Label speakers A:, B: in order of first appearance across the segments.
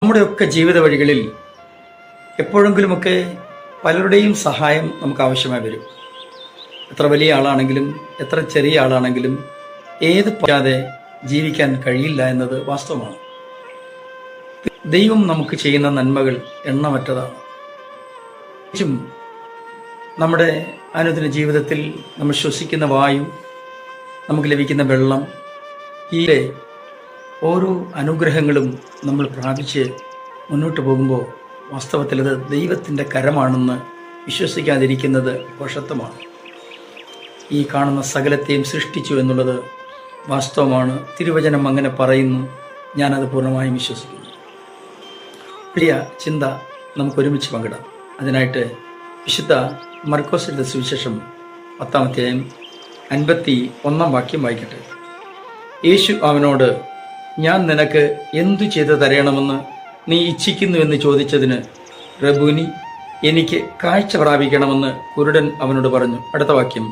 A: നമ്മുടെയൊക്കെ ജീവിത വഴികളിൽ എപ്പോഴെങ്കിലുമൊക്കെ പലരുടെയും സഹായം നമുക്ക് ആവശ്യമായി വരും. എത്ര വലിയ ആളാണെങ്കിലും എത്ര ചെറിയ ആളാണെങ്കിലും ഏത് പറയാതെ ജീവിക്കാൻ കഴിയില്ല എന്നത് വാസ്തവമാണ്. ദൈവം നമുക്ക് ചെയ്യുന്ന നന്മകൾ എണ്ണമറ്റതാണ്. നമ്മുടെ അനുദിന ജീവിതത്തിൽ നമ്മൾ ശ്വസിക്കുന്ന വായു, നമുക്ക് ലഭിക്കുന്ന വെള്ളം, ഈ ഓരോ അനുഗ്രഹങ്ങളും നമ്മൾ പ്രാപിച്ച് മുന്നോട്ട് പോകുമ്പോൾ വാസ്തവത്തിൽ അത് ദൈവത്തിൻ്റെ കരമാണെന്ന് വിശ്വസിക്കാതിരിക്കുന്നത് വഷത്വമാണ്. ഈ കാണുന്ന സകലത്തെയും സൃഷ്ടിച്ചു എന്നുള്ളത് വാസ്തവമാണ്. തിരുവചനം അങ്ങനെ പറയുന്നു. ഞാനത് പൂർണ്ണമായും വിശ്വസിക്കുന്നു. പ്രിയ ചിന്ത നമുക്കൊരുമിച്ച് പങ്കിടാം. അതിനായിട്ട് വിശുദ്ധ മർക്കോസിന്റെ സുവിശേഷം 10-ാം അധ്യായം 51-ാം വാക്യം വായിക്കട്ടെ. യേശു അവനോട്, ഞാൻ നിനക്ക് എന്തു ചെയ്തു തരയണമെന്ന് നീ ഇച്ഛിക്കുന്നു എന്ന് ചോദിച്ചതിന്, റബ്ബൂനി, എനിക്ക് കാഴ്ച പ്രാപിക്കണമെന്ന് കുരുടൻ അവനോട് പറഞ്ഞു. അടുത്ത വാക്യം,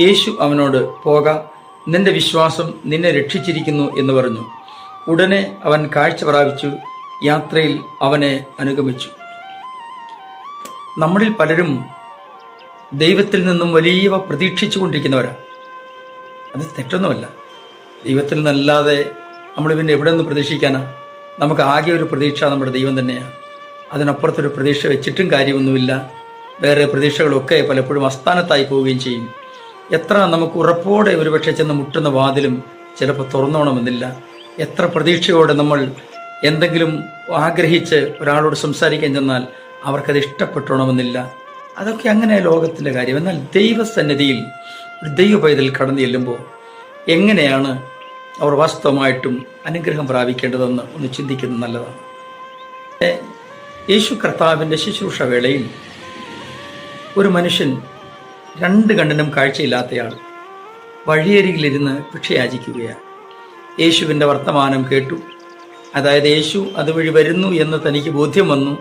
A: യേശു അവനോട്, പോക, നിന്റെ വിശ്വാസം നിന്നെ രക്ഷിച്ചിരിക്കുന്നു എന്ന് പറഞ്ഞു. ഉടനെ അവൻ കാഴ്ച പ്രാപിച്ചു, യാത്രയിൽ അവനെ അനുഗമിച്ചു. നമ്മളിൽ പലരും ദൈവത്തിൽ നിന്നും വലിയവ പ്രതീക്ഷിച്ചു കൊണ്ടിരിക്കുന്നവരാണ്. അത് തെറ്റൊന്നുമല്ല. ദൈവത്തിൽ നിന്നല്ലാതെ നമ്മൾ പിന്നെ എവിടെ നിന്ന് പ്രതീക്ഷിക്കാനാ? നമുക്ക് ആകെ ഒരു പ്രതീക്ഷ നമ്മുടെ ദൈവം തന്നെയാണ്. അതിനപ്പുറത്തൊരു പ്രതീക്ഷ വെച്ചിട്ടും കാര്യമൊന്നുമില്ല. വേറെ പ്രതീക്ഷകളൊക്കെ പലപ്പോഴും അസ്ഥാനത്തായി പോവുകയും ചെയ്യും. എത്ര നമുക്ക് ഉറപ്പോടെ ഒരുപക്ഷെ ചെന്ന് മുട്ടുന്ന വാതിലും ചിലപ്പോൾ തുറന്നോണമെന്നില്ല. എത്ര പ്രതീക്ഷയോടെ നമ്മൾ എന്തെങ്കിലും ആഗ്രഹിച്ച് ഒരാളോട് സംസാരിക്കാൻ ചെന്നാൽ അവർക്കത് ഇഷ്ടപ്പെട്ടോണമെന്നില്ല. അതൊക്കെ അങ്ങനെ ലോകത്തിൻ്റെ കാര്യം. എന്നാൽ ദൈവസന്നിധിയിൽ ഒരു ദൈവ പൈതൽ കടന്നു ചെല്ലുമ്പോൾ എങ്ങനെയാണ് അവർ വാസ്തവമായിട്ടും അനുഗ്രഹം പ്രാപിക്കേണ്ടതെന്ന് ഒന്ന് ചിന്തിക്കുന്നത് നല്ലതാണ്. യേശു കർത്താവിൻ്റെ ശുശ്രൂഷ വേളയിൽ ഒരു മനുഷ്യൻ 2 കണ്ണിനും കാഴ്ചയില്ലാത്തയാൾ വഴിയരികിലിരുന്ന് ഭിക്ഷയാചിക്കുകയാണ്. യേശുവിൻ്റെ വർത്തമാനം കേട്ടു. അതായത് യേശു അതുവഴി വരുന്നു എന്ന് തനിക്ക് ബോധ്യം വന്നു.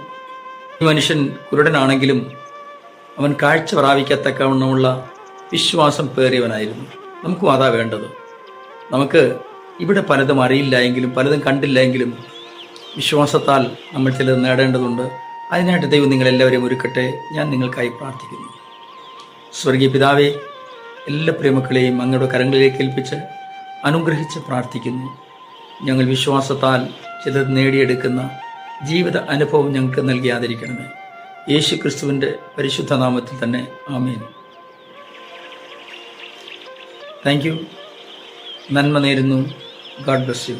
A: ഈ മനുഷ്യൻ കുരുടനാണെങ്കിലും അവൻ കാഴ്ച പ്രാപിക്കത്തക്കവണ്ണമുള്ള വിശ്വാസം പേറിയവനായിരുന്നു. നമുക്കും അതാ വേണ്ടത്. നമുക്ക് ഇവിടെ പലതും അറിയില്ല എങ്കിലും പലതും കണ്ടില്ല എങ്കിലും വിശ്വാസത്താൽ നമ്മൾ ചിലത് നേടേണ്ടതുണ്ട്. അതിനായിട്ട് ദൈവം നിങ്ങളെല്ലാവരെയും ഒരുക്കട്ടെ. ഞാൻ നിങ്ങൾക്കായി പ്രാർത്ഥിക്കുന്നു. സ്വർഗീയ പിതാവേ, എല്ലാ പ്രിയമക്കളെയും അങ്ങയുടെ കരങ്ങളിലേക്ക് ഏൽപ്പിച്ച് അനുഗ്രഹിച്ച് പ്രാർത്ഥിക്കുന്നു. ഞങ്ങൾ വിശ്വാസത്താൽ ചിലത് നേടിയെടുക്കുന്ന ജീവിത അനുഭവം ഞങ്ങൾക്ക് നൽകിയാതിരിക്കണമേ. യേശു ക്രിസ്തുവിൻ്റെ പരിശുദ്ധ നാമത്തിൽ തന്നെ ആമേൻ. Thank you. നന്മ നേരുന്നു. God bless you.